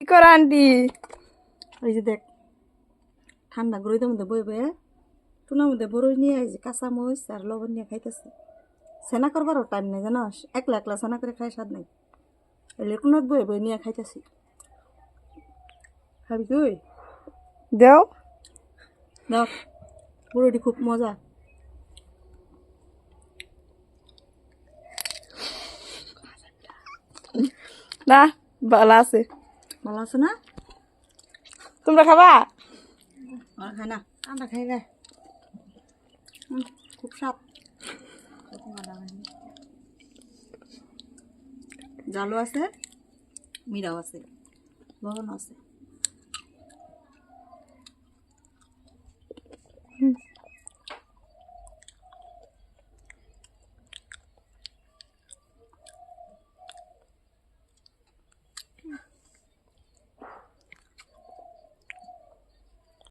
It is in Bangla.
কি করে আন্টি? এই যে দেখ ঠান্ডা গরুদের মধ্যে বয়ে বয়ে টুনার মধ্যে বড়ই নিয়ে এই যে কাঁচা মরিচ আর লবণ নিয়ে খাইতেছে। সেনা করবারও টাইম নেই জানাস, একলা একলা সেনা করে খাই স্বাদ নেই। এলে টুনাত বয়ে বয়ে নিয়ে খাইতেছি। খাবি তুই? দেও দেখ বড়িটি খুব মজা। না, ভালো আছে। ভালো আছে না? তোমরা খাবা? আর খাই না, আমরা খাই না। খুব স্বাদ। জালও আছে, মিরাও আছে, লবণও আছে।